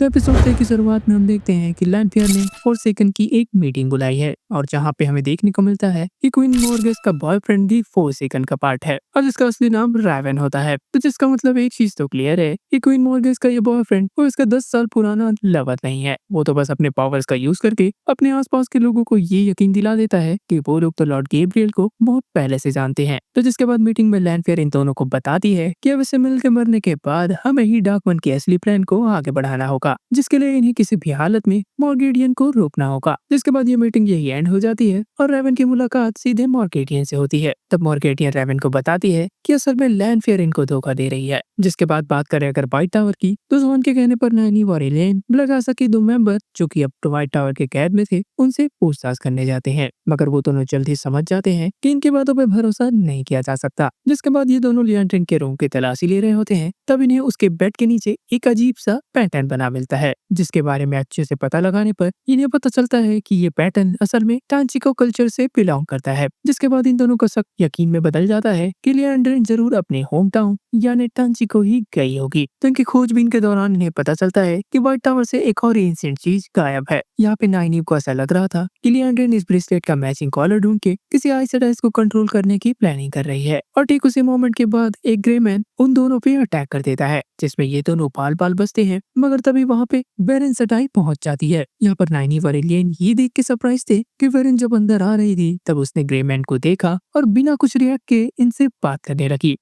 तो एपिसोड 3 की शुरुआत में हम देखते हैं कि लैंफियर ने फोरसेकन की एक मीटिंग बुलाई है और जहां पे हमें देखने को मिलता है कि क्वीन मोर्गेस का बॉयफ्रेंड भी फोरसेकन का पार्ट है और जिसका असली नाम रैवन होता है। तो जिसका मतलब एक चीज तो क्लियर है कि क्वीन मोर्गेस का ये बॉयफ्रेंड वो इसका 10 साल पुराना लवर नहीं है। वो तो बस अपने पावर्स का यूज करके अपने आसपास के लोगों को ये यकीन दिला देता है कि वो लोग तो लॉर्ड गैब्रियल को बहुत पहले से जानते हैं। तो जिसके बाद मीटिंग में लैंफियर इन दोनों को बताती है कि अब इसे मिलकर मरने के बाद हमें ही डार्कवन के असली प्लान को आगे बढ़ाना होगा, जिसके लिए इन्हें किसी भी हालत में मॉर्गेडियन को रोकना होगा। जिसके बाद ये मीटिंग यही एंड हो जाती है और रेवन की मुलाकात सीधे मॉर्गेडियन से होती है। तब मॉर्गेडियन रेवन को बताती है कि असल में लैंफियर इनको धोखा दे रही है। जिसके बाद बात करें अगर व्हाइट टावर की, तो जॉन के कहने पर नानी और एलेन ब्लैक आसा के दो मेंबर जो कि अब तो व्हाइट टावर के कैद में थे उनसे पूछताछ करने जाते हैं, मगर वो दोनों जल्द ही समझ जाते हैं कि इनकी बातों पर भरोसा नहीं किया जा सकता। जिसके बाद ये दोनों लियांड्रिन के रूम की तलाशी ले रहे होते हैं, तब इन्हें उसके बेड के नीचे एक अजीब सा पैटर्न बना मिलता है, जिसके बारे में अच्छे से पता लगाने पर इन्हें पता चलता है कि ये पैटर्न असल में टांचिको कल्चर से बिलोंग करता है। जिसके बाद इन दोनों का शक यकीन में बदल जाता है कि लियांड्रिन जरूर अपने होम टाउन यानी टांचिको ही गई होगी। तो इनकी खोजबीन के दौरान इन्हें पता चलता है कि व्हाइट टावर से एक और एंशिएंट चीज गायब है। यहाँ पे नाइनीव को ऐसा लग रहा था कि लियांड्रिन इस ब्रेसलेट का मैचिंग कॉलर ढूंढ के किसी आइसडाइस को कंट्रोल करने की प्लानिंग कर रही है। और ठीक उसी मोमेंट के बाद एक ग्रे मैन उन दोनों पे अटैक कर देता है, जिसमें ये दोनों पाल पाल बचते हैं। मगर तभी वहाँ पे वेरेन सटाई पहुंच जाती है। यहाँ पर नाइनी और एलियन ये देख के सरप्राइज थे कि वेरेन जब अंदर आ रही थी तब उसने ग्रे मैन को देखा और बिना कुछ रिएक्ट के इनसे बात करने लगी।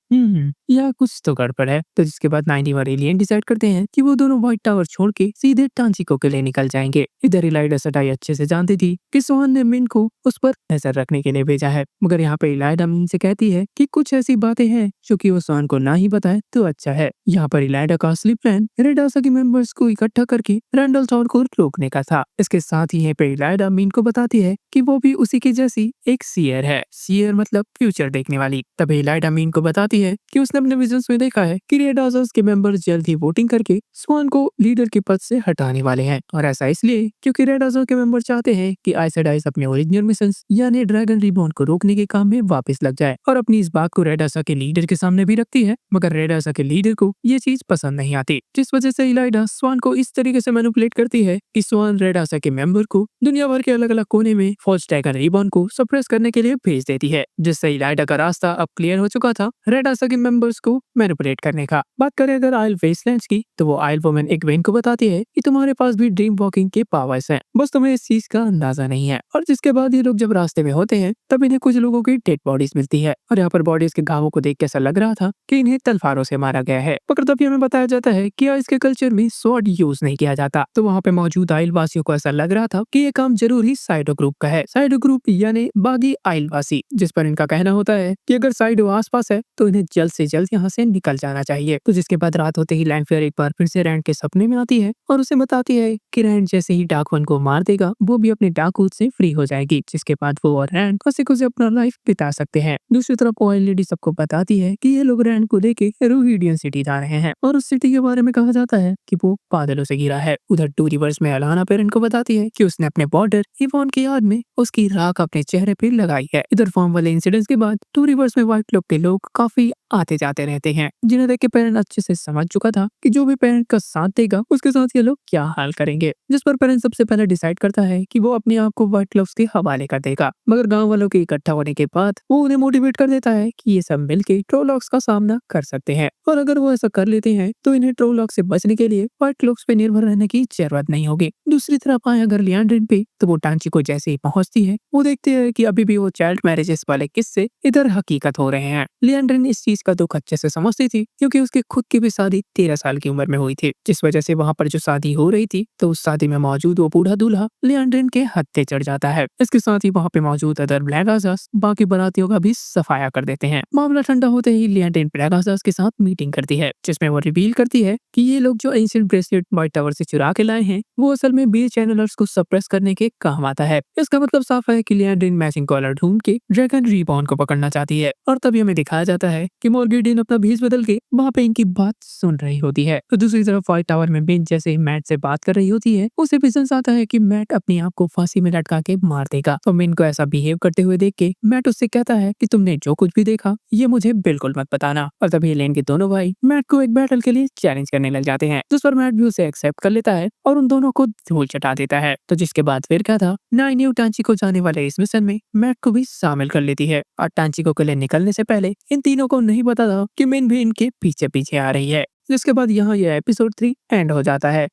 या कुछ तो गड़बड़ है। तो जिसके बाद नाइनी और एलियन डिसाइड करते हैं कि वो दोनों व्हाइट टावर छोड़ के सीधे टांचिको के लिए निकल जाएंगे। इधर इलाइडा सटाई अच्छे से जानती थी कि सोहन ने मिन को उस पर नजर रखने के लिए भेजा है, मगर यहाँ पे इलाइडा मिन से कहती है कि कुछ ऐसी बातें हैं जो कि वो सोहन को ना ही बताए तो अच्छा है। यहाँ पर इलाइडा का असली प्लान रेड आसा के मेंबर्स को इकट्ठा करके रैंडल थॉर को रोकने का था। इसके साथ ही यहाँ पे इलाइडा मिन को बताती है कि वो भी उसी की जैसी एक सीयर है। सीयर मतलब फ्यूचर देखने वाली। तभी इलाइडा मिन को बताती है कि उसने अपने विजन्स में देखा है कि रेड आसास के मेंबर्स जल्द ही वोटिंग करके स्वान को लीडर के पद से हटाने वाले हैं, और ऐसा इसलिए क्योंकि रेड आसा के मेंबर चाहते हैं कि आइसडाइस अपने ओरिजिनल मिशन यानी ड्रैगन रिबॉर्न को रोकने के काम में वापस लग जाए। और अपनी इस बात को रेड आसा के लीडर के सामने भी रखती है, मगर रेड आसा के लीडर को ये चीज पसंद नहीं आती, जिस वजह से इलाइडा स्वान को इस तरीके से मैनिपुलेट करती है कि स्वान रेड आसा के मेंबर को दुनिया भर के अलग अलग कोने में फॉल्स ड्रैगन रिबॉर्न को सप्रेस करने के लिए भेज देती है, जिससे इलाइडा का रास्ता अब क्लियर हो चुका था रेड आसा के मेंबर्स को मैनिपुलेट करने का। बात करें अगर आइल वेस्टलैंड्स की, तो वो आइल वुमन इग्वेन को बताती है कि तुम्हारे पास भी ड्रीम वॉकिंग के पावर्स हैं, बस तुम्हें इस चीज का अंदाजा नहीं है। और जिसके बाद ये लोग जब रास्ते में होते हैं तब इन्हें कुछ लोगों की डेड बॉडीज मिलती है, और यहाँ पर बॉडीज के घावों को देख के ऐसा लग रहा था कि इन्हें तलवारों से मारा गया है। मगर तभी हमें बताया जाता है कि आइस के कल्चर में स्वॉर्ड यूज नहीं किया जाता। तो वहाँ पे मौजूद आइल वासियों को ऐसा लग रहा था कि ये काम जरूर ही साइडो ग्रुप का है। साइडो ग्रुप यानी बागी आइल वासी, जिस पर इनका कहना होता है कि अगर साइडो आसपास है तो इन्हें जल्द से जल्द यहाँ से निकल जाना चाहिए। तो जिसके बाद रात होते ही लैंफियर एक बार फिर से रैंड के सपने में आती है और उसे बताती है कि रैंड जैसे ही डार्कवन को मार देगा वो भी अपने डार्कवुड से फ्री हो जाएगी, जिसके बाद वो और रैंड खुशी खुशी अपना लाइफ बिता सकते हैं। दूसरी तरफ ऑयल लेडी सबको बताती है कि ये लोग रैंड को लेके रूहिडियन सिटी जा रहे हैं, और उस सिटी के बारे में कहा जाता है कि वो बादलों से घिरा है। उधर टू रिवर्स में अलाना पेरेंट को बताती है कि उसने अपने बॉर्डर इवॉन की याद में उसकी राख अपने चेहरे पे लगाई है। इधर फॉर्म वाले इंसिडेंट्स के बाद टू रिवर्स में व्हाइट क्लब के लोग काफी आते जाते रहते हैं, जिन्हें देख के पेरेंट अच्छे से समझ चुका था कि जो भी पेरेंट का साथ देगा उसके साथ ये लोग क्या हाल करेंगे। जिस पर पेरेंट सबसे पहले डिसाइड करता है कि वो अपने आप को व्हाइट क्लब्स के हवाले कर देगा, मगर गांव वालों के इकट्ठा होने के बाद वो उन्हें मोटिवेट कर देता है कि ये सब मिलके ट्रोलॉक्स का सामना कर सकते हैं, और अगर वो ऐसा कर लेते हैं तो इन्हें ट्रोलॉक्स से बचने के लिए व्हाइट क्लब्स पे निर्भर रहने की जरूरत नहीं होगी। दूसरी तरफ आए अगर लियांड्रिन पे, तो वो टांची को जैसे ही पहुंचती है वो देखते हैं कि अभी भी वो चाइल्ड मैरिजेस वाले किस्से इधर हकीकत हो रहे हैं। लियांड्रिन इस चीज का दुख अच्छे से समझती थी क्योंकि उसकी खुद की भी शादी 13 साल की उम्र में हुई थी, जिस वजह से वहाँ पर जो शादी हो रही थी तो उस शादी में मौजूद वो बूढ़ा दूल्हा लियांड्रिन के हत्थे चढ़ जाता है। इसके साथ ही वहाँ पे मौजूद अदर ब्लैक आसास बाकी बारातियों का भी सफाया कर देते हैं। मामला ठंडा होते ही लियांड्रिन ब्लैक आसास के साथ मीटिंग करती है, जिसमें वो रिवील करती है कि ये लोग जो एंशिएंट ब्रेसलेट व्हाइट टावर से चुरा के लाए हैं वो असल में बी चैनलर्स को सप्रेस करने के काम आता है। इसका मतलब साफ है कि लियांड्रिन मैचिंग कॉलर ढूंढ के ड्रैगन रीबॉर्न को पकड़ना चाहती है। और तभी हमें दिखाया जाता है कि कि मॉर्गेडियन अपना भेष बदल के वहाँ पे इनकी बात सुन रही होती है। तो दूसरी तरफ व्हाइट टावर में बेन जैसे ही मैट से बात कर रही होती है, उसे भी सेंस आता है कि मैट अपने आप को फांसी में लटका के मार देगा। तो बेन को ऐसा बिहेव करते हुए देख के मैट उससे कहता है कि तुमने जो कुछ भी देखा ये मुझे बिल्कुल मत बताना। और तभी एलेन के दोनों भाई मैट को एक बैटल के लिए चैलेंज करने लग जाते हैं, जिस पर मैट भी उसे एक्सेप्ट कर लेता है और उन दोनों को धूल चटा देता है। तो जिसके बाद फिर क्या था, नाइनी टांची को जाने वाले इस मिशन में मैट को भी शामिल कर लेती है और टांची को के लिए निकलने से पहले इन तीनों को नहीं पता था कि मेन भी इनके पीछे पीछे आ रही है। जिसके बाद यहाँ यह एपिसोड 3 एंड हो जाता है।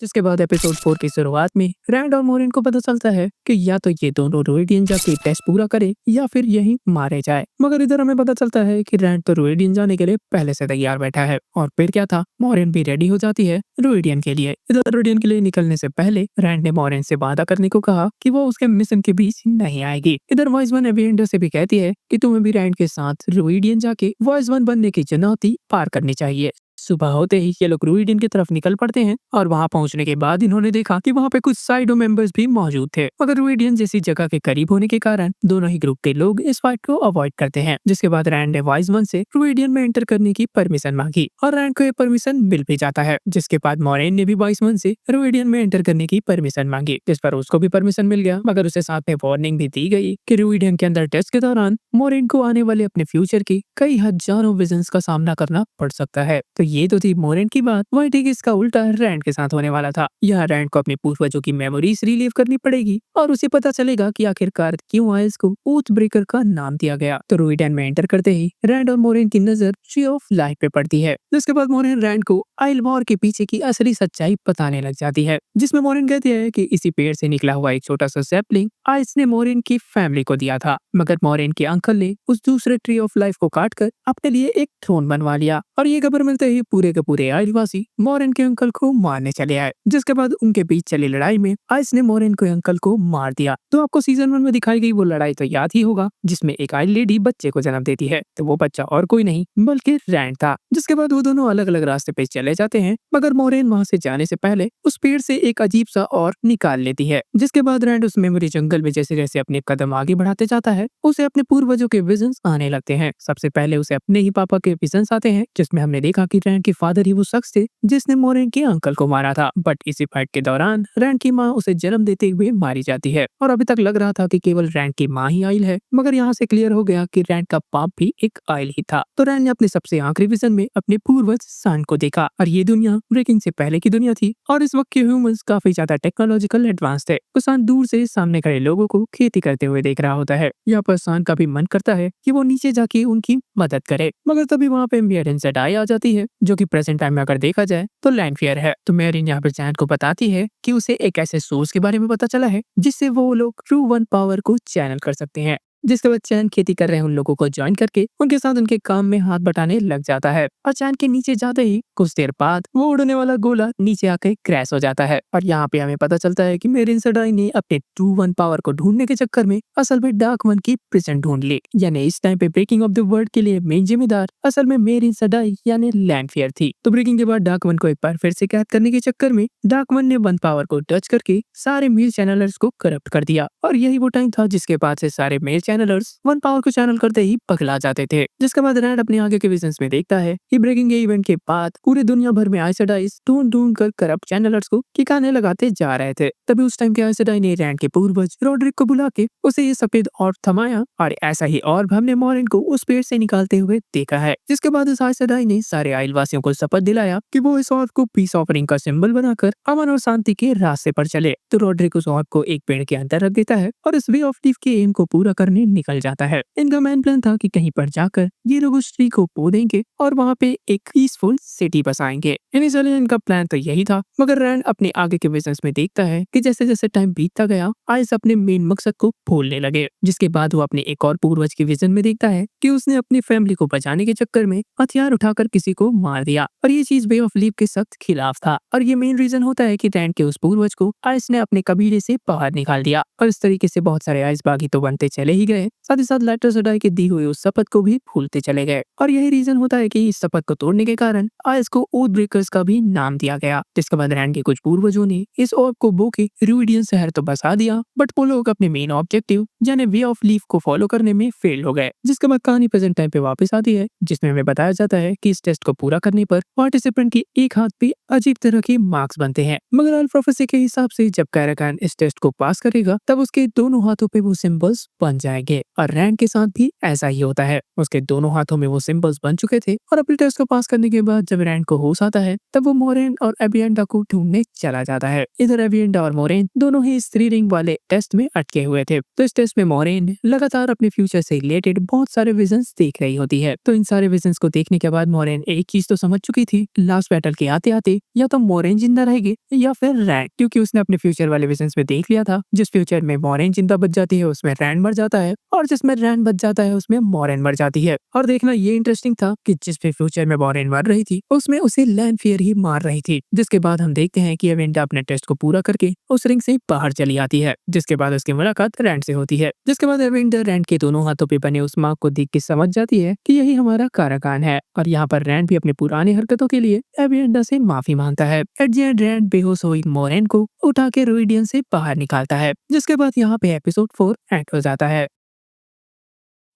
जिसके बाद एपिसोड 4 की शुरुआत में रैंड और मोरिन को पता चलता है कि या तो ये दोनों रोइडियन जाके टेस्ट पूरा करे या फिर यहीं मारे जाए। मगर इधर हमें पता चलता है कि रैंड तो रोइडियन जाने के लिए पहले से तैयार बैठा है और फिर क्या था, मोरिन भी रेडी हो जाती है रोइडियन के लिए। इधर रोइडियन के लिए निकलने से पहले रैंड ने मोरिन से वादा करने को कहा कि वो उसके मिशन के बीच नहीं आएगी। इधर वॉइस वन एविएंडर से भी कहती है कि तुम्हें भी रैंड के साथ रोइडियन जाके वॉइस वन बनने की चुनौती पार करनी चाहिए। सुबह होते ही ये लोग रूइडियन की तरफ निकल पड़ते हैं और वहां पहुंचने के बाद इन्होंने देखा कि वहां पे कुछ साइडो मेंबर्स भी मौजूद थे, मगर रूइडियन जैसी जगह के करीब होने के कारण दोनों ही ग्रुप के लोग इस फाइट को अवॉइड करते हैं। जिसके बाद रैंड ने वॉइस वन से रूइडियन में एंटर करने की परमिशन मांगी और रैंड को ये परमिशन मिल भी जाता है। जिसके बाद मोरेन ने भी वॉइस वन से रूइडियन में एंटर करने की परमिशन मांगी, जिस पर उसको भी परमिशन मिल गया, मगर उसे साथ में वार्निंग भी दी गई कि रूइडियन के अंदर टेस्ट के दौरान मोरेन को आने वाले अपने फ्यूचर की कई हजारों विजन्स का सामना करना पड़ सकता है। तो ये तो थी मोरेन की बात, वही ठीक इसका उल्टा रैंड के साथ होने वाला था। यहाँ रैंड को अपने पूर्वजों की मेमोरीज रिलीव करनी पड़ेगी और उसे पता चलेगा कि आखिरकार क्यों आइल्स को ओथ ब्रेकर का नाम दिया गया। तो रूइडियन में एंटर करते ही रैंड और मोरेन की नजर ट्री ऑफ लाइफ पे पड़ती है। जिसके बाद मोरेन रैंड को आइल वॉर के पीछे की असली सच्चाई बताने लग जाती है, जिसमें मोरेन कहती है कि इसी पेड़ से निकला हुआ एक छोटा सा सैपलिंग आइल्स ने मोरेन की फैमिली को दिया था, मगर मोरेन के अंकल ने उस दूसरे ट्री ऑफ लाइफ को काट कर अपने लिए एक थ्रोन बनवा लिया। और ये खबर मिलते ही पूरे के पूरे आइलवासी मोरेन के अंकल को मारने चले आए। जिसके बाद उनके बीच चली लड़ाई में आइस ने मोरेन के अंकल को मार दिया। तो आपको सीजन 1 में दिखाई गई वो लड़ाई तो याद ही होगा, जिसमें एक आइल लेडी बच्चे को जन्म देती है। तो वो बच्चा और कोई नहीं बल्कि रैंड था। जिसके बाद वो दोनों अलग अलग रास्ते पे चले जाते हैं, मगर मोरेन वहाँ से जाने से पहले उस पेड़ से एक अजीब सा और निकाल लेती है। जिसके बाद रैंड उस मेमोरी जंगल में जैसे जैसे अपने कदम आगे बढ़ाते जाता है, उसे अपने पूर्वजों के विजन्स आने लगते हैं। सबसे पहले उसे अपने ही पापा के विजन्स आते हैं, जिसमें हमने देखा कि रैंड के फादर ही वो शख्स थे जिसने मोरेन के अंकल को मारा था। बट इसी फाइट के दौरान रैंड की माँ उसे जन्म देते हुए मारी जाती है और अभी तक लग रहा था कि केवल रैंड की माँ ही आइल है, मगर यहाँ से क्लियर हो गया कि रैंड का बाप भी एक आइल ही था। तो रैंड ने अपने सबसे आखिरी विजन में अपने पूर्वज सान को देखा और ये दुनिया ब्रेकिंग से पहले की दुनिया थी और इस वक्त के ह्यूमंस काफी ज्यादा टेक्नोलॉजिकल एडवांस थे। तो सान दूर से सामने खड़े लोगों को खेती करते हुए देख रहा होता है। यहाँ पर सान का भी मन करता है कि वो नीचे जाके उनकी मदद करे, मगर तभी वहाँ पे मेरिन सेडाई आ जाती है, जो कि प्रेजेंट टाइम में अगर देखा जाए तो लैंडफेयर है। तो मेरिन यहाँ पर जैन को बताती है कि उसे एक ऐसे सोर्स के बारे में पता चला है जिससे वो लोग ट्रू वन पावर को चैनल कर सकते हैं। जिसके बाद चैन खेती कर रहे उन लोगों को ज्वाइन करके उनके साथ उनके काम में हाथ बटाने लग जाता है और चैन के नीचे जाते ही कुछ देर बाद वो उड़ने वाला गोला नीचे आके क्रैश हो जाता है। और यहाँ पे हमें पता चलता है कि मेरिन सेडाई ने अपने ट्रू वन पावर को ढूंढने के चक्कर में असल में डार्क वन की प्रिजन ढूंढ ली। यानी इस टाइम पे ब्रेकिंग ऑफ द वर्ल्ड के लिए मेन जिम्मेदार असल में मेरिन सेडाई यानी लैंडफेयर थी। तो ब्रेकिंग के बाद डार्क वन को एक बार फिर से कैद करने के चक्कर में डार्क वन ने वन पावर को टच करके सारे मेल चैनलर्स को करप्ट कर दिया और यही वो टाइम था जिसके बाद से सारे मेल चैनलर्स वन पावर को चैनल करते ही पगला जाते थे। जिसके बाद रैंड अपने आगे के विजन्स में देखता है कि ब्रेकिंग के इवेंट के बाद पूरे दुनिया भर में आइसडाइस ढूंढ ढूंढ कर करप्ट चैनलर्स को ठिकाने लगाते जा रहे थे। तभी उस टाइम के आइसडाई ने रैंड के पूर्वज रोड्रिक को बुला के उसे ये सफेद और थमाया और ऐसा ही और हमने मोरेन को उस पेड़ से निकालते हुए देखा है। जिसके बाद उस आइसडाई ने सारे आइलवासियों को शपथ दिलाया कि वो इस ऑर्ब को पीस ऑफरिंग का सिंबल बनाकर अमन और शांति के रास्ते पर चले। तो रोड्रिक उस ऑर्ब को एक पेड़ के अंदर रख देता है और इस वे ऑफ लीफ के एम को पूरा करने निकल जाता है। इनका मेन प्लान था कि कहीं पर जाकर ये लोग उस ट्री को बो देंगे और वहाँ पे एक पीसफुल सिटी बसाएंगे। इनिशियली इनका प्लान तो यही था, मगर रैंड अपने आगे के विजन्स में देखता है कि जैसे जैसे टाइम बीतता गया आइस अपने मेन मकसद को भूलने लगे। जिसके बाद वो अपने एक और पूर्वज के विजन में देखता है कि उसने अपनी फैमिली को बचाने के चक्कर में हथियार उठाकर किसी को मार दिया और ये चीज वे ऑफ लीफ के सख्त खिलाफ था। और ये मेन रीजन होता है कि रैंड के उस पूर्वज को आइस ने अपने कबीले से बाहर निकाल दिया और इस तरीके से बहुत सारे आइस बागी तो बनते चले ही गए, साथ ही साथ लेटर सडाई के दी हुई उस शपथ को भी भूलते चले गए। और यही रीजन होता है कि इस शपथ को तोड़ने के कारण आयस को ओथ ब्रेकर्स का भी नाम दिया गया। जिसके बाद रैंड के कुछ पूर्वजों ने इस ऑर्ब को बो के रूइडियन शहर तो बसा दिया, बट वो लोग अपने मेन ऑब्जेक्टिव यानी वे ऑफ लीफ को फॉलो करने में फेल हो गए। जिसके बाद कहानी प्रेजेंट टाइम पे वापस आती है, जिसमें हमें बताया जाता है कि इस टेस्ट को पूरा करने पर पार्टिसिपेंट की एक हाथ पे अजीब तरह के मार्क्स बनते हैं। मगर अल प्रोफेसी के हिसाब से जब कैराकान इस टेस्ट को पास करेगा तब उसके दोनों हाथों पे वो सिंबल्स बन जाएंगे। और रैंड के साथ भी ऐसा ही होता है, उसके दोनों हाथों में वो सिंबल्स बन चुके थे। और अपने टेस्ट को पास करने के बाद जब रैंड को होश आता है तब वो मोरेन और एबियंडा को ढूंढने चला जाता है। इधर एबियंडा और मोरेन दोनों ही इस 3 रिंग वाले टेस्ट में अटके हुए थे। तो इस टेस्ट में मोरेन लगातार अपने फ्यूचर से रिलेटेड बहुत सारे विजन्स देख रही होती है। तो इन सारे विजन्स को देखने के बाद मोरेन एक चीज तो समझ चुकी थी, लास्ट बैटल के आते आते या तो मोरेन जिंदा रहेगी या फिर रैंड, क्योंकि उसने अपने फ्यूचर वाले विजन्स में देख लिया था। जिस फ्यूचर में मोरेन जिंदा बच जाती है उसमें रैंड मर जाता है, और जिसमें रैंड बच जाता है उसमें मोरेन मर जाती है। और देखना ये इंटरेस्टिंग था कि जिस भी फ्यूचर में मोरेन मर रही थी उसमें उसे लैंडफियर ही मार रही थी। जिसके बाद हम देखते हैं कि एवेंडा अपने टेस्ट को पूरा करके उस रिंग से बाहर चली आती है। जिसके बाद उसकी मुलाकात रैंड से होती है। जिसके बाद एवेंडा रैंड के दोनों हाथों पे बने उस मार्क को देख के समझ जाती है कि यही हमारा काराकान है। और यहाँ पर रैंड भी अपनी पुरानी हरकतों के लिए एवेंडा से माफी मांगता है। एट द एंड रैंड बेहोश हुई मोरेन को उठा के रूइडियन से बाहर निकालता है। जिसके बाद यहाँ पे एपिसोड 4 एंड हो जाता है।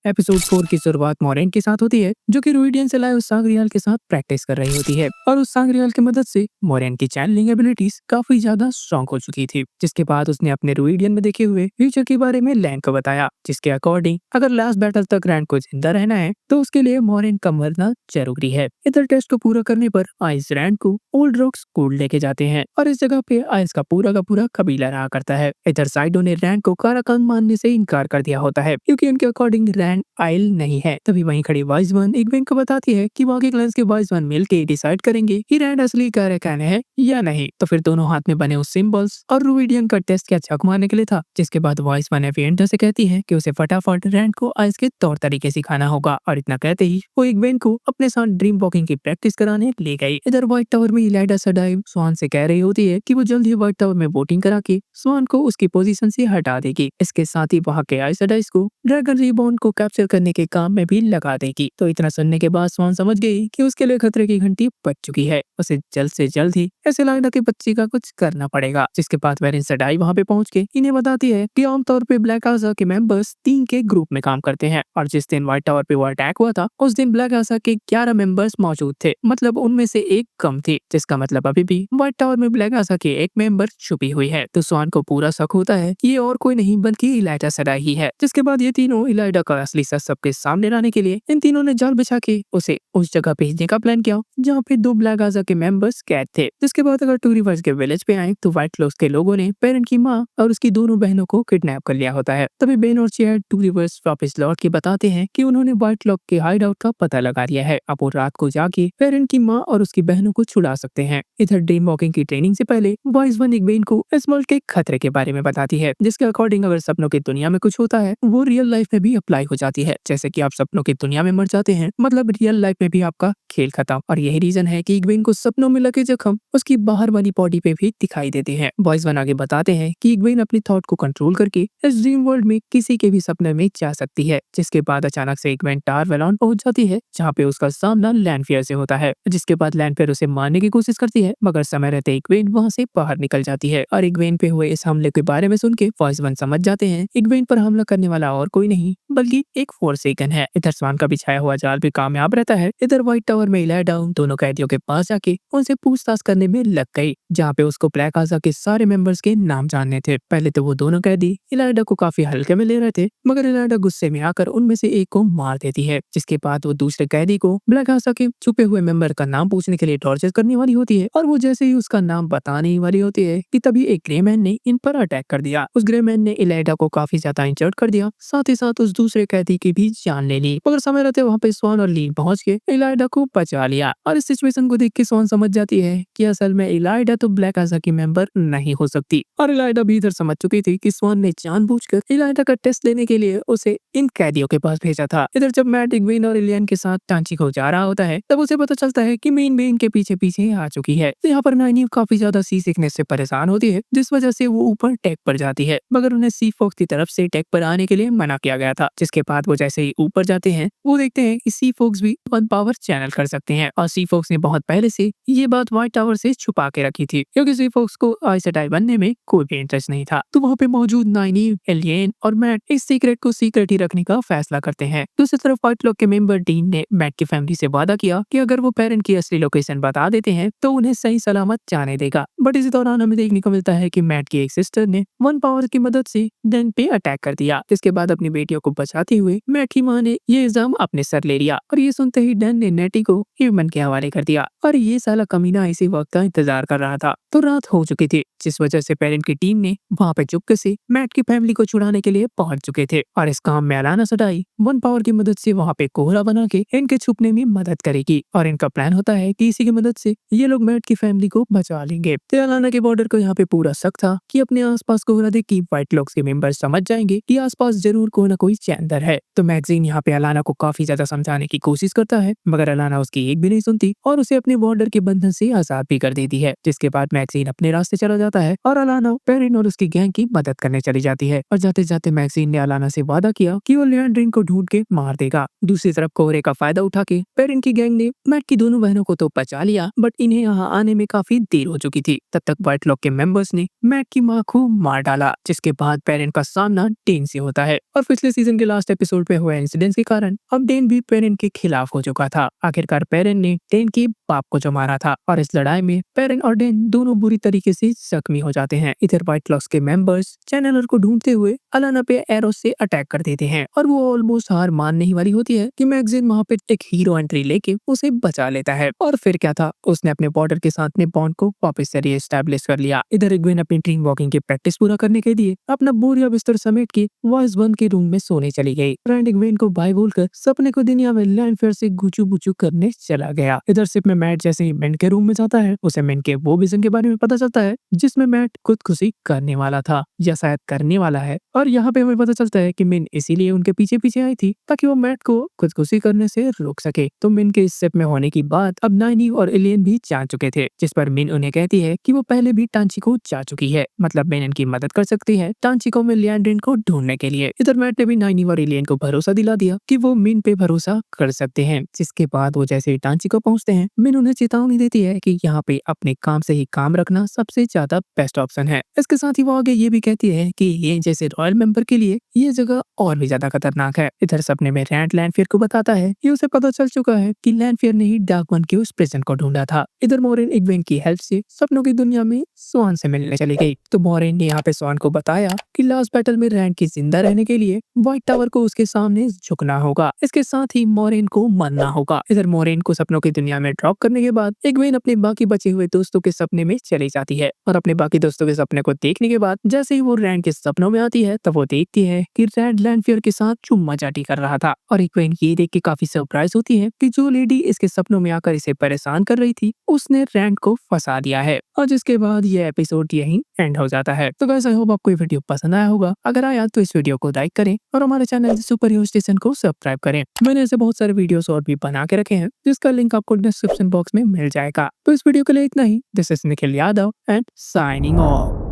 एपिसोड 4 की शुरुआत मोरेन के साथ होती है, जो कि रूइडियन से लाए उस सांग्रियाल के साथ प्रैक्टिस कर रही होती है। और उस सांग्रियाल की मदद से मोरेन की चैनलिंग एबिलिटीज काफी ज्यादा स्ट्रॉन्ग हो चुकी थी। जिसके बाद उसने अपने रूइडियन में देखे हुए फ्यूचर के बारे में लैंड को बताया, जिसके अकॉर्डिंग अगर लास्ट बैटल तक रैंड को जिंदा रहना है तो उसके लिए मोरेन का मरना जरूरी है। इधर टेस्ट को पूरा करने पर आइस रैंड को ओल्ड रॉक स्कूल लेके जाते हैं, और इस जगह पे आइस का पूरा कबीला रहा करता है। इधर साइडो ने रैंड को काराकान मानने से इनकार कर दिया होता है, क्योंकि उनके अकॉर्डिंग रैंड आइल नहीं है। तभी वहीं खड़ी वाइज वन इग्वेन को बताती है कि बाकी क्लैंस के वाइज वन मिलके डिसाइड करेंगे कि रैंड असली काराकान है या नहीं। तो फिर दोनों हाथ में बने उस सिंबल्स और रूइडियन का टेस्ट क्या छक मारने के लिए था। जिसके बाद वाइज वन एविएंडा से कहती है कि उसे फटाफट रैंड को आइस के तौर तरीके सिखाना होगा। और इतना कहते ही वो इग्वेन को अपने साथ ड्रीम वॉकिंग की प्रैक्टिस कराने ले गई। इधर व्हाइट टावर में इलाइडा सडाइव स्वान से कह रही होती है कि वो जल्द ही व्हाइट टावर में वोटिंग करा के स्वान को उसकी पोजीशन से हटा देगी। इसके साथ ही वहाँ के आइस सडाइव को ड्रैगन रिबॉर्न को कैप्चर करने के काम में भी लगा देगी। तो इतना सुनने के बाद स्वान समझ गई कि उसके लिए खतरे की घंटी बज चुकी है। उसे जल्द से जल्द ही ऐसे इलाइडा के बच्चे का कुछ करना पड़ेगा। जिसके बाद वेरिन सडाई वहाँ पे पहुँच के इन्हें बताती है कि आमतौर पे ब्लैक आसा के मेंबर्स 3 के ग्रुप में काम करते हैं, और जिस दिन व्हाइट टावर पे वो अटैक हुआ था उस दिन ब्लैक आसा के 11 मेंबर्स मौजूद थे, मतलब उनमें से एक कम थी। जिसका मतलब अभी भी व्हाइट टावर में ब्लैक आसा के एक मेंबर छुपी हुई है। तो स्वान को पूरा शक होता है कि ये और कोई नहीं बल्कि इलाइडा सडाई ही है। जिसके बाद ये तीनों इलाइडा का असली सच सबके सामने लाने के लिए इन तीनों ने जाल बिछा के उसे उस जगह भेजने का प्लान किया जहाँ पे 2 ब्लैक आसा के मेंबर्स कैद थे। जिसके बाद अगर टू रिवर्स के विलेज पे आए तो व्हाइट क्लॉक्स के लोगों ने पेरेंट की माँ और उसकी दोनों बहनों को किडनैप कर लिया होता है। तभी बेन और चेयर टू रिवर्स वापस लौट के बताते हैं कि उन्होंने व्हाइट क्लॉक के हाइड आउट का पता लगा लिया है। अब वो रात को जाके पेरेंट की माँ और उसकी बहनों को छुड़ा सकते हैं। इधर ड्रीम वॉकिंग की ट्रेनिंग से पहले वाइज वन इग्वेन को इस वर्ल्ड के खतरे के बारे में बताती है, जिसके अकॉर्डिंग अगर सपनों की दुनिया में कुछ होता है वो रियल लाइफ में भी अप्लाई हो जाती है। जैसे कि आप सपनों की दुनिया में मर जाते हैं, मतलब रियल लाइफ में भी आपका खेल खत्म। और यही रीजन है कि इग्वेन को सपनों में लगे जख्म उसकी बाहर वाली बॉडी पे भी दिखाई देते हैं। बॉयज वन आगे बताते हैं कि इग्वेन अपनी थॉट को कंट्रोल करके इस ड्रीम वर्ल्ड में किसी के भी सपने में जा सकती है। जिसके बाद अचानक से इग्वेन टार वेलॉन पहुंच जाती है, जहाँ पे उसका सामना लैंडफियर से होता है। जिसके बाद लैंडफियर उसे मारने की कोशिश करती है, मगर समय रहते इग्वेन वहाँ से बाहर निकल जाती है। और इग्वेन पे हुए इस हमले के बारे में सुन के बॉयज वन समझ जाते हैं इग्वेन पर हमला करने वाला और कोई नहीं बल्कि एक फोर्सेकन है। इधर स्वान का बिछाया हुआ जाल भी कामयाब रहता है। इधर व्हाइट टावर में इलाइडा दोनों कैदियों के पास जाके उनसे पूछताछ करने में लग गई, जहाँ पे उसको ब्लैक आसा के सारे मेंबर्स के नाम जानने थे। पहले तो वो दोनों कैदी इलाइडा को काफी हल्के में ले रहे थे, मगर इलाइडा गुस्से में आकर उनमें से एक को मार देती है। जिसके बाद वो दूसरे कैदी को ब्लैक आसा के छुपे हुए मेंबर का नाम पूछने के लिए टॉर्चर करने वाली होती है। और वो जैसे ही उसका नाम बताने ही वाली होती है कि तभी एक ग्रे मैन ने इन पर अटैक कर दिया। उस ग्रे मैन ने इलाइडा को काफी ज्यादा इंजर्ड कर दिया, साथ ही साथ उस दूसरे कैदी कहती की भी जान ले ली, मगर समय रहते वहाँ पे स्वान और लीन पहुंच के इलाइडा को बचा लिया। और इस सिचुएशन को देख के स्वान समझ जाती है कि असल में इलाइडा तो ब्लैक आसा की मेंबर नहीं हो सकती। और इलाइडा भी इधर समझ चुकी थी कि स्वान ने जानबूझकर इलाइडा का टेस्ट लेने के लिए उसे इन कैदियों के पास भेजा था। इधर जब मैट इग्वेन और एलियन के साथ टांची को जा रहा होता है तब उसे पता चलता है कि मेन भी इनके पीछे पीछे आ चुकी है। तो यहाँ पर नाइनी काफी ज्यादा सी सिकनेस से परेशान होती है, जिस वजह से वो ऊपर टेक पर जाती है, मगर उन्हें सी फॉक्स की तरफ से टेक पर आने के लिए मना किया गया था। जिसके बाद वो जैसे ही ऊपर जाते हैं वो देखते हैं कि सी फॉक्स भी वन पावर चैनल कर सकते हैं। और सी फॉक्स ने बहुत पहले से ये बात व्हाइट टावर से छुपा के रखी थी, क्योंकि सी फॉक्स को आइसटाई बनने में कोई भी इंटरेस्ट नहीं था। तो वहाँ पे मौजूद नाइनी, एलियन और मैट इस सीक्रेट को सीक्रेट ही रखने का फैसला करते हैं। दूसरी तरफ व्हाइट लॉक के मेंबर डीन ने मैट की फैमिली से वादा किया कि अगर वो पेरेंट की असली लोकेशन बता देते हैं तो उन्हें सही सलामत जाने देगा। बट इसी दौरान हमें देखने को मिलता है कि मैट की एक सिस्टर ने वन पावर की मदद से डैन पे अटैक कर दिया, जिसके बाद अपनी बेटियों को बचाते हुए मैट की माँ ने ये इल्जाम अपने सर ले लिया। और ये सुनते ही डैन ने नेटी को ह्यूमन के हवाले कर दिया। और ये साला कमीना इसी वक्त का इंतजार कर रहा था। तो रात हो चुकी थी, जिस वजह से पेरेंट की टीम ने वहाँ पे चुपके से मैट की फैमिली को छुड़ाने के लिए पहुंच चुके थे। और इस काम में अलाना सडाई वन पावर की मदद से वहाँ पे कोहरा बना के इनके छुपने में मदद करेगी। और इनका प्लान होता है कि इसी की मदद से ये लोग मैट की फैमिली को बचा लेंगे। तो अलाना के बॉर्डर को यहाँ पे पूरा शक था कि अपने आसपास कोहरा देख के व्हाइट लॉक्स के मेंबर समझ जाएंगे कि आसपास जरूर कोई ना कोई चैंडर है। तो मैगजीन यहाँ पे अलाना को काफी ज्यादा समझाने की कोशिश करता है, मगर अलाना उसकी एक भी नहीं सुनती और उसे अपने बॉर्डर के बंधन से आजाद भी कर देती है। जिसके बाद मैगजीन अपने रास्ते चला जाता है और अलाना पेरिन और उसकी गैंग की मदद करने चली जाती है। और जाते जाते मैगजीन ने अलाना से वादा किया कि वो लियांड्रिन को ढूंढ के मार देगा। दूसरी तरफ कोहरे का फायदा उठा के पेरिन की गैंग ने मैट की दोनों बहनों को तो बचा लिया, बट इन्हें यहाँ आने में काफी देर हो चुकी थी। तब तक व्हाइट लॉक के मेंबर्स ने मैट की माँ को मार डाला, जिसके बाद पेरिन का सामना डेन से होता है। और पिछले सीजन के लास्ट एपिसोड पे हुए इंसिडेंट के कारण अब डेन भी पेरिन के खिलाफ हो चुका था। आखिरकार पेरिन ने डेन के बाप को जो मारा था, और इस लड़ाई में पेरिन और डेन दोनों बुरी तरीके से जख्मी हो जाते हैं। इधर व्हाइट लॉक्स के मेंबर्स चैनलर को ढूंढते हुए अलाना पे एरो से अटैक कर देते हैं, और वो ऑलमोस्ट हार मानने ही वाली होती है कि मैगजीन वहाँ पे एक हीरो एंट्री लेके उसे बचा लेता है। और फिर क्या था, उसने अपने बॉर्डर के साथ में बॉन्ड को वापस से रीएस्टैब्लिश कर लिया। इधर इग्वेन अपनी ड्रीम वॉकिंग की प्रैक्टिस पूरा करने के लिए अपना बोरिया बिस्तर समेट के वॉइस वन के रूम में सोने चली गई। फ्रेंड इग्वेन को बाय बोलकर सपने को दुनिया में लैंड फेयर से गुचू बुचू करने चला गया। इधर सिप में मैट जैसे ही मिन के रूम में जाता है, उसे मिन के वो विजन के बारे में पता चलता है जिसमें मैट खुदकुशी करने वाला था, या शायद करने वाला है। और यहाँ पे हमें पता चलता है कि मिन इसीलिए उनके पीछे पीछे आई थी ताकि वो मैट को खुदकुशी करने से रोक सके। तो मिन के इस सिप में होने की बात अब नाइनी और एलियन भी जान चुके थे, जिस पर मिन उन्हें कहती है कि वो पहले भी टांची को जा चुकी है, मतलब मिन इनकी मदद कर सकती है टांची को में लियांड्रिन को ढूंढने के लिए। इधर मैट ने भी नाइनी और एलियन को भरोसा दिला दिया कि वो मिन पे भरोसा कर सकते हैं। जिसके बाद वो जैसे ही टांची को पहुंचते हैं, मिन उन्हें चेतावनी देती है कि यहाँ पे अपने काम से ही काम रखना सबसे ज्यादा बेस्ट ऑप्शन है। इसके साथ ही वो आगे ये भी कहती है कि ये जैसे रॉयल मेंबर के लिए ये जगह और भी ज्यादा खतरनाक है। इधर सपने में रैंड लैंडफियर को बताता है कि उसे पता चल चुका है कि लैंडफियर ने ही डार्क वन के उस प्रिजन को ढूंढा था। इधर मोरेन इग्वेन की हेल्प से सपनों की दुनिया में स्वान से मिलने चली गई। तो मोरेन ने यहाँ पे स्वान को बताया कि लास्ट बैटल में रैंड की जिंदा रहने के लिए व्हाइट टावर को उसके सामने झुकना होगा, इसके साथ ही मोरेन को मरना होगा। इधर मोरेन को सपनों की दुनिया में ड्रॉप करने के बाद इग्वेन अपने बाकी बचे हुए दोस्तों के सपने में चली जाती है, और अपने बाकी दोस्तों के सपने को देखने के बाद जैसे ही वो रैंड के सपनों में आती है तब वो देखती है कि रैंड लैंडफियर के साथ चुम्मा चाटी कर रहा था। और इग्वेन ये देख के काफी सरप्राइज होती है कि जो लेडी इसके सपनों में आकर इसे परेशान कर रही थी उसने रैंड को फंसा दिया है। और जिसके बाद ये एपिसोड यहीं एंड हो जाता है। तो गाइस आई होप आपको ये वीडियो पसंद आया होगा। अगर आया तो इस वीडियो को लाइक करें और हमारे चैनल सुपर हीरो स्टेशन को सब्सक्राइब करें। मैंने ऐसे बहुत सारे वीडियोस और भी बना के रखे हैं जिसका लिंक आपको डिस्क्रिप्शन बॉक्स में मिल जाएगा। तो इस वीडियो के लिए इतना ही। This is Nikhil Yadav and signing of.